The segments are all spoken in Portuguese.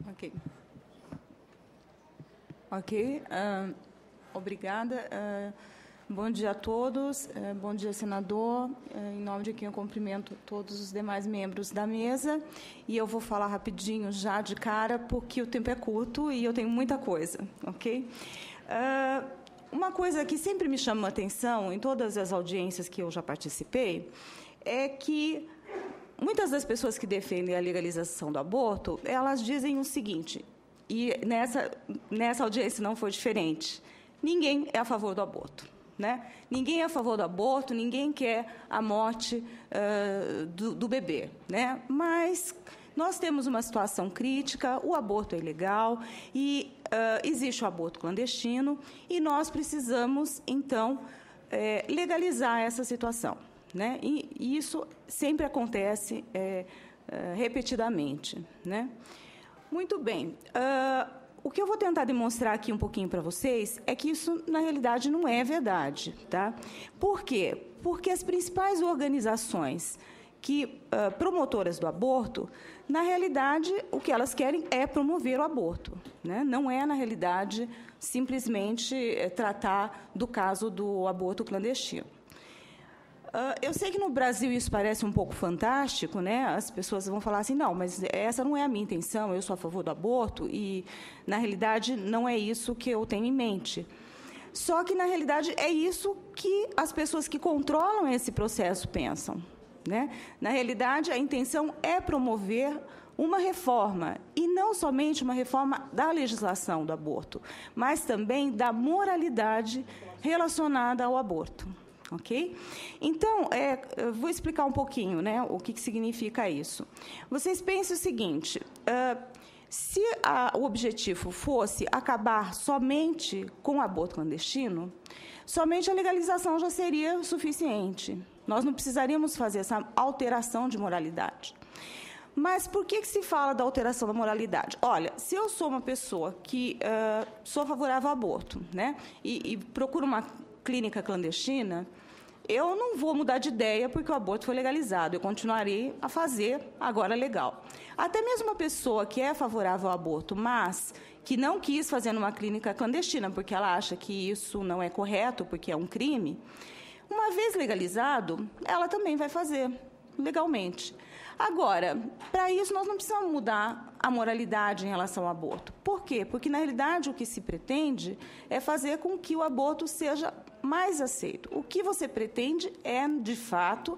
Ok. Ok. Obrigada. Bom dia a todos. Bom dia, senador. Em nome de quem eu cumprimento todos os demais membros da mesa. E eu vou falar rapidinho já de cara, porque o tempo é curto e eu tenho muita coisa. Ok? Uma coisa que sempre me chama a atenção em todas as audiências que eu já participei é que muitas das pessoas que defendem a legalização do aborto, elas dizem o seguinte, e nessa audiência não foi diferente: ninguém é a favor do aborto, né? Ninguém é a favor do aborto, ninguém quer a morte do bebê, né? Mas nós temos uma situação crítica, o aborto é ilegal e existe o aborto clandestino e nós precisamos, então, legalizar essa situação, né? E isso sempre acontece repetidamente, né? Muito bem. O que eu vou tentar demonstrar aqui um pouquinho para vocês é que isso, na realidade, não é verdade, tá? Por quê? Porque as principais organizações promotoras do aborto, na realidade, o que elas querem é promover o aborto, né? Não é, na realidade, simplesmente tratar do caso do aborto clandestino. Eu sei que no Brasil isso parece um pouco fantástico, né? As pessoas vão falar assim, não, mas essa não é a minha intenção, eu sou a favor do aborto, e, na realidade, não é isso que eu tenho em mente. Só que, na realidade, é isso que as pessoas que controlam esse processo pensam, né? Na realidade, a intenção é promover uma reforma, e não somente uma reforma da legislação do aborto, mas também da moralidade relacionada ao aborto. Ok? Então, eu vou explicar um pouquinho, né, o que significa isso. Vocês pensem o seguinte, se o objetivo fosse acabar somente com o aborto clandestino, somente a legalização já seria suficiente. Nós não precisaríamos fazer essa alteração de moralidade. Mas por que se fala da alteração da moralidade? Olha, se eu sou uma pessoa que sou favorável ao aborto, né, e procuro uma clínica clandestina, eu não vou mudar de ideia porque o aborto foi legalizado. Eu continuarei a fazer agora legal. Até mesmo uma pessoa que é favorável ao aborto, mas que não quis fazer numa clínica clandestina porque ela acha que isso não é correto, porque é um crime, uma vez legalizado, ela também vai fazer legalmente. Agora, para isso, nós não precisamos mudar a moralidade em relação ao aborto. Por quê? Porque, na realidade, o que se pretende é fazer com que o aborto seja mais aceito. O que você pretende é, de fato,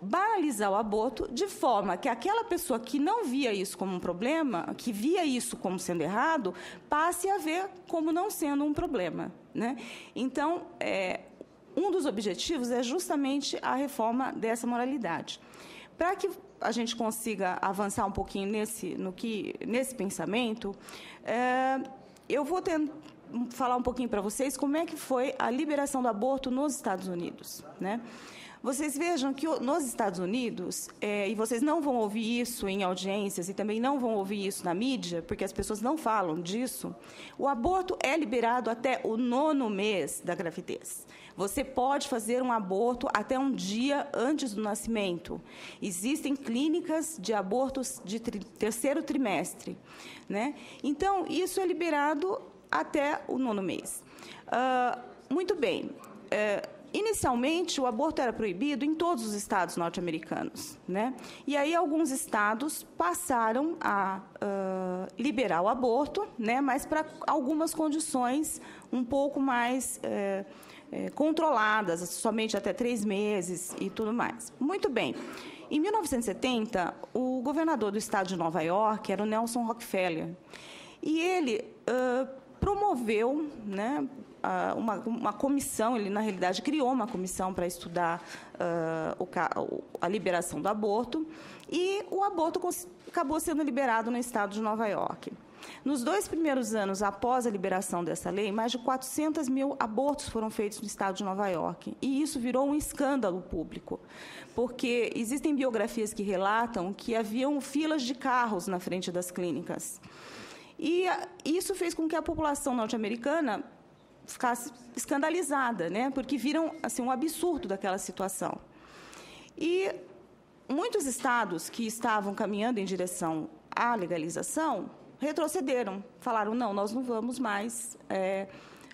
banalizar o aborto de forma que aquela pessoa que não via isso como um problema, que via isso como sendo errado, passe a ver como não sendo um problema, né? Então, um dos objetivos é justamente a reforma dessa moralidade. Para que a gente consiga avançar um pouquinho nesse pensamento, eu vou falar um pouquinho para vocês como é que foi a liberação do aborto nos Estados Unidos, né? Vocês vejam que nos Estados Unidos, e vocês não vão ouvir isso em audiências e também não vão ouvir isso na mídia, porque as pessoas não falam disso, o aborto é liberado até o 9º mês da gravidez. Você pode fazer um aborto até um dia antes do nascimento. Existem clínicas de abortos de 3º trimestre, né? Então, isso é liberado até o 9º mês. Muito bem. Inicialmente, o aborto era proibido em todos os estados norte-americanos, né? E aí alguns estados passaram a liberar o aborto, né? Mas para algumas condições um pouco mais controladas, somente até 3 meses e tudo mais. Muito bem. Em 1970, o governador do estado de Nova York era o Nelson Rockefeller. E ele promoveu, né, uma comissão, ele, na realidade, criou uma comissão para estudar a liberação do aborto, e o aborto acabou sendo liberado no estado de Nova York. Nos 2 primeiros anos após a liberação dessa lei, mais de 400 mil abortos foram feitos no estado de Nova York. E isso virou um escândalo público, porque existem biografias que relatam que haviam filas de carros na frente das clínicas. E isso fez com que a população norte-americana ficasse escandalizada, né? Porque viram assim, um absurdo daquela situação. E muitos estados que estavam caminhando em direção à legalização, retrocederam. Falaram, não, nós não vamos mais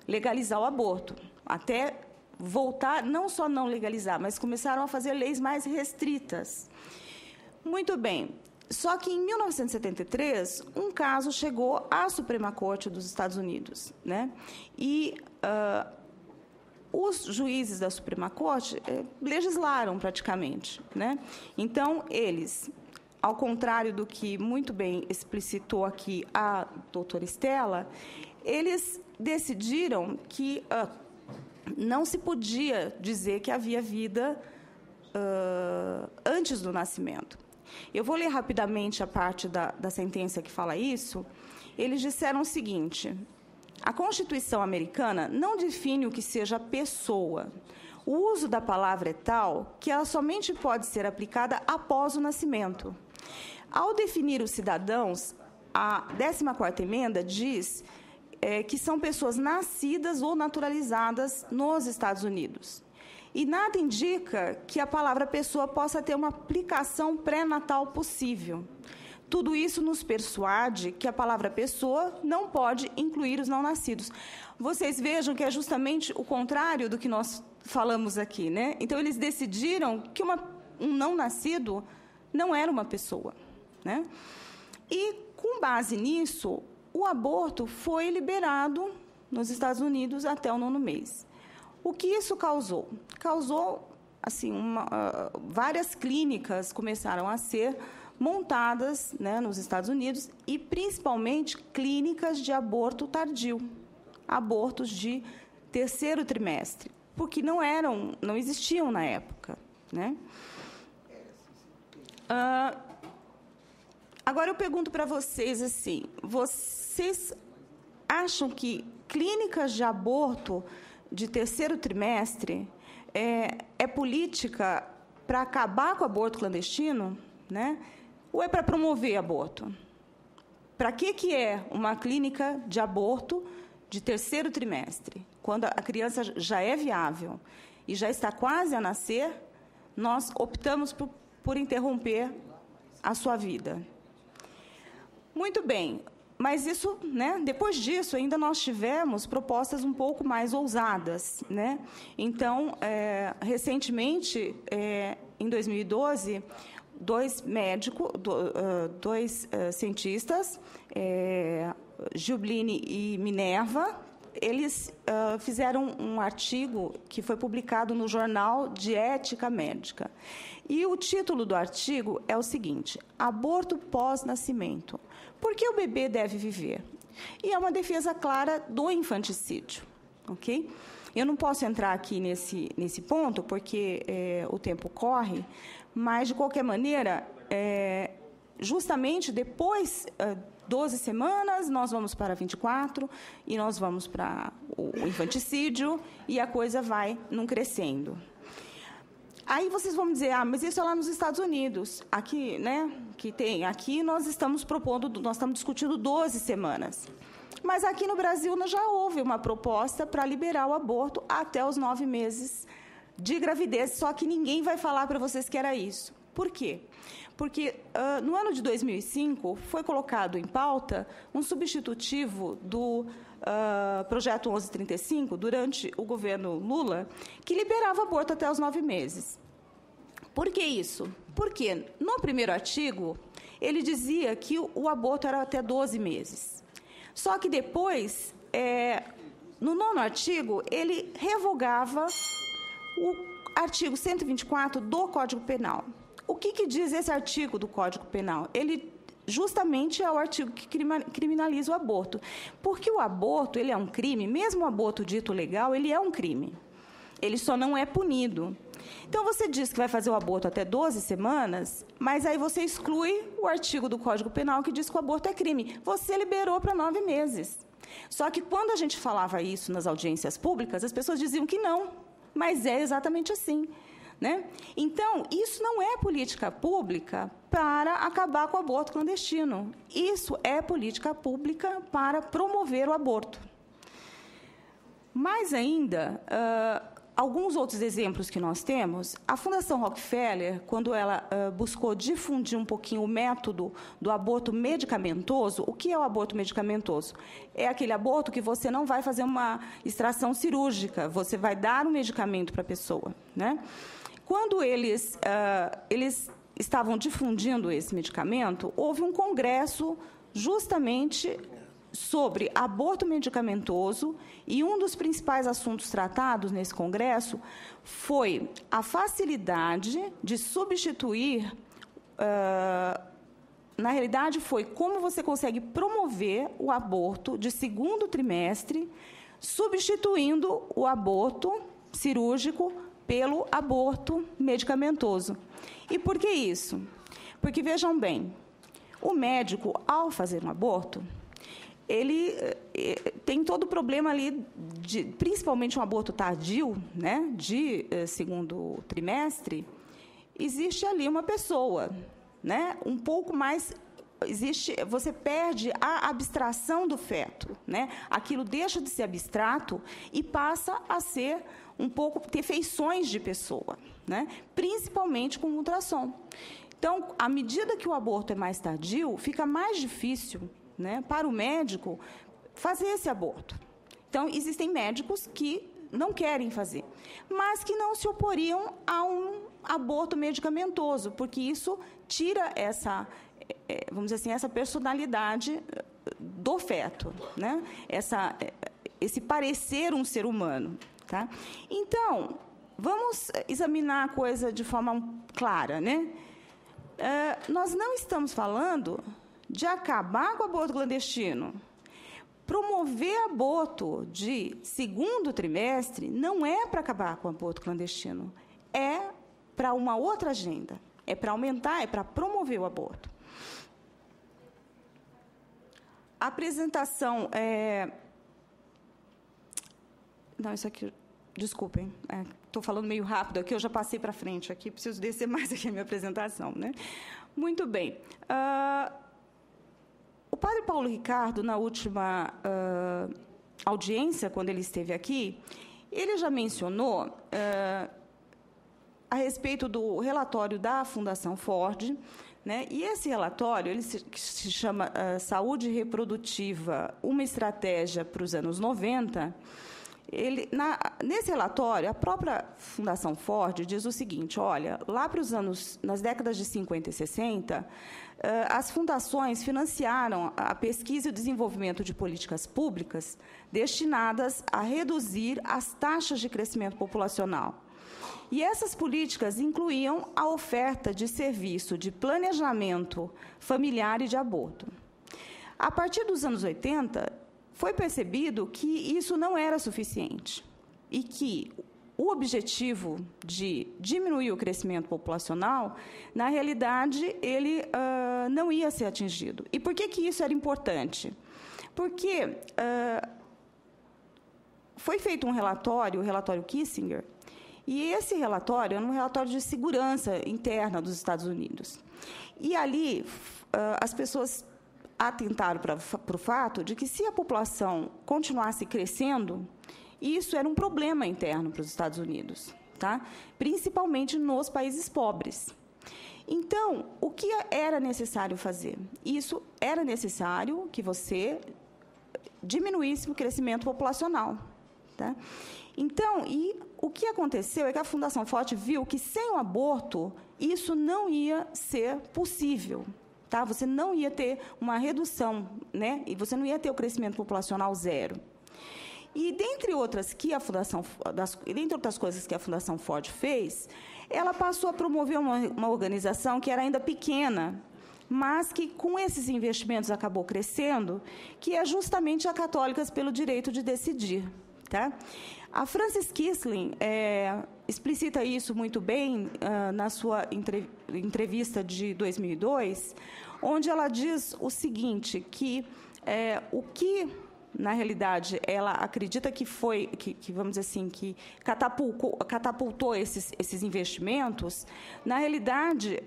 legalizar o aborto. Até voltar, não só não legalizar, mas começaram a fazer leis mais restritas. Muito bem. Só que, em 1973, um caso chegou à Suprema Corte dos Estados Unidos, né? E os juízes da Suprema Corte legislaram praticamente, né? Então, eles, ao contrário do que muito bem explicitou aqui a doutora Estela, eles decidiram que não se podia dizer que havia vida antes do nascimento. Eu vou ler rapidamente a parte da sentença que fala isso. Eles disseram o seguinte: a Constituição americana não define o que seja pessoa. O uso da palavra é tal que ela somente pode ser aplicada após o nascimento. Ao definir os cidadãos, a 14ª emenda diz que são pessoas nascidas ou naturalizadas nos Estados Unidos. E nada indica que a palavra pessoa possa ter uma aplicação pré-natal possível. Tudo isso nos persuade que a palavra pessoa não pode incluir os não-nascidos. Vocês vejam que é justamente o contrário do que nós falamos aqui, né? Então, eles decidiram que um não-nascido não era uma pessoa, né? E, com base nisso, o aborto foi liberado nos Estados Unidos até o 9º mês. O que isso causou? Causou, assim, várias clínicas começaram a ser montadas, né, nos Estados Unidos, e principalmente clínicas de aborto tardio, abortos de 3º trimestre, porque não existiam na época, né? Agora eu pergunto para vocês assim: vocês acham que clínicas de aborto de 3º trimestre é política para acabar com o aborto clandestino, né? Ou é para promover aborto? Para que é uma clínica de aborto de 3º trimestre? Quando a criança já é viável e já está quase a nascer, nós optamos por interromper a sua vida. Muito bem, mas isso, né, depois disso, ainda nós tivemos propostas um pouco mais ousadas, né? Então, recentemente, em 2012, dois cientistas, Giublini e Minerva, eles fizeram um artigo que foi publicado no Jornal de Ética Médica. E o título do artigo é o seguinte: Aborto pós-nascimento. Por que o bebê deve viver? E é uma defesa clara do infanticídio, ok? Eu não posso entrar aqui nesse ponto, porque o tempo corre, mas, de qualquer maneira, justamente depois 12 semanas, nós vamos para 24, e nós vamos para o infanticídio, e a coisa vai num crescendo. Aí vocês vão me dizer, mas isso é lá nos Estados Unidos. Aqui, né, aqui nós estamos discutindo 12 semanas. Mas aqui no Brasil já houve uma proposta para liberar o aborto até os 9 meses de gravidez, só que ninguém vai falar para vocês que era isso. Por quê? Porque no ano de 2005 foi colocado em pauta um substitutivo do Projeto 1135, durante o governo Lula, que liberava o aborto até os 9 meses. Por que isso? Porque no primeiro artigo ele dizia que o aborto era até 12 meses. Só que depois, no 9º artigo, ele revogava o artigo 124 do Código Penal. O que diz esse artigo do Código Penal? Ele justamente é o artigo que criminaliza o aborto. Porque o aborto, ele é um crime, mesmo o aborto dito legal, ele é um crime. Ele só não é punido. Então, você diz que vai fazer o aborto até 12 semanas, mas aí você exclui o artigo do Código Penal que diz que o aborto é crime. Você liberou para 9 meses. Só que, quando a gente falava isso nas audiências públicas, as pessoas diziam que não, mas é exatamente assim, né? Então, isso não é política pública para acabar com o aborto clandestino. Isso é política pública para promover o aborto. Mais ainda, alguns outros exemplos que nós temos, a Fundação Rockefeller, quando ela buscou difundir um pouquinho o método do aborto medicamentoso, o que é o aborto medicamentoso? É aquele aborto que você não vai fazer uma extração cirúrgica, você vai dar um medicamento para a pessoa, né? Quando eles estavam difundindo esse medicamento, houve um congresso justamente sobre aborto medicamentoso, e um dos principais assuntos tratados nesse congresso foi a facilidade de substituir, na realidade foi como você consegue promover o aborto de segundo trimestre, substituindo o aborto cirúrgico pelo aborto medicamentoso. E por que isso? Porque, vejam bem, o médico, ao fazer um aborto, ele tem todo o problema ali, principalmente um aborto tardio, né, de segundo trimestre, existe ali uma pessoa, né, um pouco mais, você perde a abstração do feto, né, aquilo deixa de ser abstrato e passa a ser um pouco, ter feições de pessoa, né, principalmente com ultrassom. Então, à medida que o aborto é mais tardio, fica mais difícil, né, para o médico fazer esse aborto. Então, existem médicos que não querem fazer, mas que não se oporiam a um aborto medicamentoso, porque isso tira essa, vamos dizer assim, essa personalidade do feto, né? Esse parecer um ser humano. Tá? Então, vamos examinar a coisa de forma clara, né? Nós não estamos falando de acabar com o aborto clandestino. Promover aborto de segundo trimestre não é para acabar com o aborto clandestino, é para uma outra agenda, é para aumentar, é para promover o aborto. A apresentação Não, isso aqui, desculpem, estou falando meio rápido aqui, eu já passei para frente aqui, preciso descer mais aqui a minha apresentação, né? Muito bem. O padre Paulo Ricardo, na última audiência, quando ele esteve aqui, ele já mencionou a respeito do relatório da Fundação Ford, né? E esse relatório ele se chama Saúde Reprodutiva, uma estratégia para os anos 90. Nesse relatório, a própria Fundação Ford diz o seguinte: olha, lá para os anos, nas décadas de 50 e 60, as fundações financiaram a pesquisa e o desenvolvimento de políticas públicas destinadas a reduzir as taxas de crescimento populacional. E essas políticas incluíam a oferta de serviço de planejamento familiar e de aborto. A partir dos anos 80, foi percebido que isso não era suficiente e que o objetivo de diminuir o crescimento populacional, na realidade, ele não ia ser atingido. E por que isso era importante? Porque foi feito um relatório, o relatório Kissinger, e esse relatório era um relatório de segurança interna dos Estados Unidos. E ali, as pessoas atentaram para o fato de que, se a população continuasse crescendo, isso era um problema interno para os Estados Unidos, tá? Principalmente nos países pobres. Então, o que era necessário fazer? Isso era necessário que você diminuísse o crescimento populacional, tá? Então, e o que aconteceu é que a Fundação Ford viu que, sem o aborto, isso não ia ser possível. Tá? Você não ia ter uma redução, né? E você não ia ter o crescimento populacional zero. E, dentre outras coisas que a Fundação Ford fez, ela passou a promover uma organização que era ainda pequena, mas que, com esses investimentos, acabou crescendo, que é justamente a Católicas pelo Direito de Decidir. Tá? A Frances Kissling explicita isso muito bem na sua entrevista de 2002, onde ela diz o seguinte, que o que, na realidade, ela acredita que foi, que vamos dizer assim, que catapultou esses investimentos, na realidade,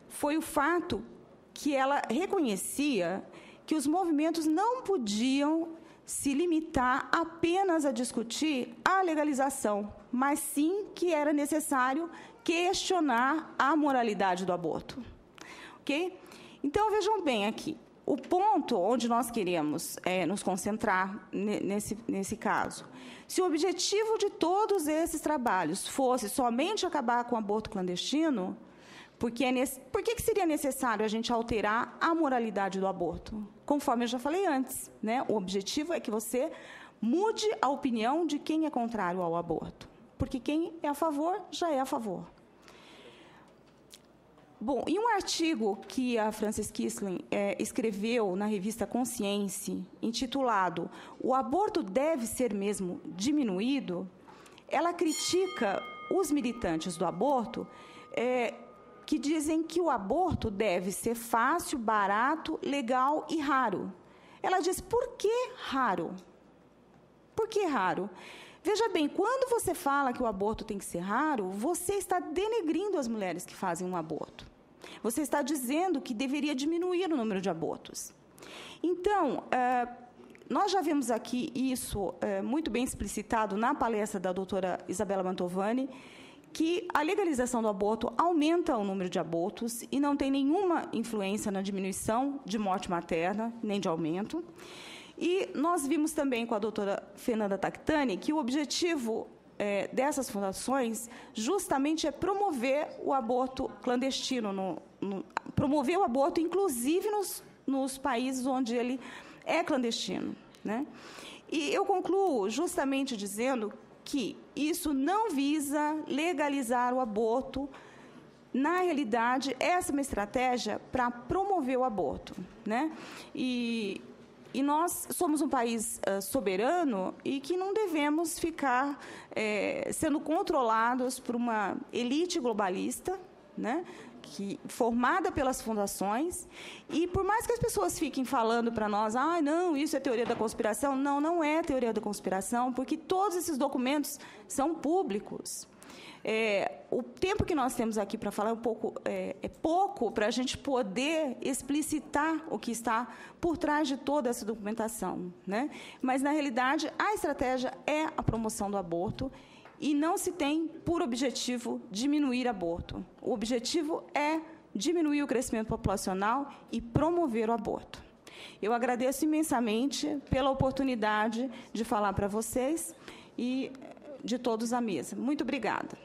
foi o fato que ela reconhecia que os movimentos não podiam se limitar apenas a discutir a legalização, mas sim que era necessário questionar a moralidade do aborto. Ok? Então, vejam bem aqui, o ponto onde nós queremos nos concentrar nesse caso, se o objetivo de todos esses trabalhos fosse somente acabar com o aborto clandestino, por que seria necessário a gente alterar a moralidade do aborto? Conforme eu já falei antes, né? O objetivo é que você mude a opinião de quem é contrário ao aborto, porque quem é a favor já é a favor. Bom, em um artigo que a Frances Kissling escreveu na revista Consciência, intitulado "O aborto deve ser mesmo diminuído?", ela critica os militantes do aborto que dizem que o aborto deve ser fácil, barato, legal e raro. Ela diz, por que raro? Por que raro? Veja bem, quando você fala que o aborto tem que ser raro, você está denegrindo as mulheres que fazem um aborto. Você está dizendo que deveria diminuir o número de abortos. Então, nós já vimos aqui isso muito bem explicitado na palestra da doutora Isabela Mantovani, que a legalização do aborto aumenta o número de abortos e não tem nenhuma influência na diminuição de morte materna, nem de aumento. E nós vimos também com a doutora Fernanda Tactani que o objetivo dessas fundações justamente é promover o aborto clandestino, promover o aborto, inclusive nos países onde ele é clandestino, né? E eu concluo justamente dizendo que isso não visa legalizar o aborto. Na realidade, essa é uma estratégia para promover o aborto, né? E nós somos um país soberano e que não devemos ficar sendo controlados por uma elite globalista, né, formada pelas fundações. E, por mais que as pessoas fiquem falando para nós, não, isso é teoria da conspiração, não é teoria da conspiração, porque todos esses documentos são públicos. O tempo que nós temos aqui para falar é pouco para a gente poder explicitar o que está por trás de toda essa documentação, né? Mas, na realidade, a estratégia é a promoção do aborto e não se tem por objetivo diminuir o aborto. O objetivo é diminuir o crescimento populacional e promover o aborto. Eu agradeço imensamente pela oportunidade de falar para vocês e de todos à mesa. Muito obrigada.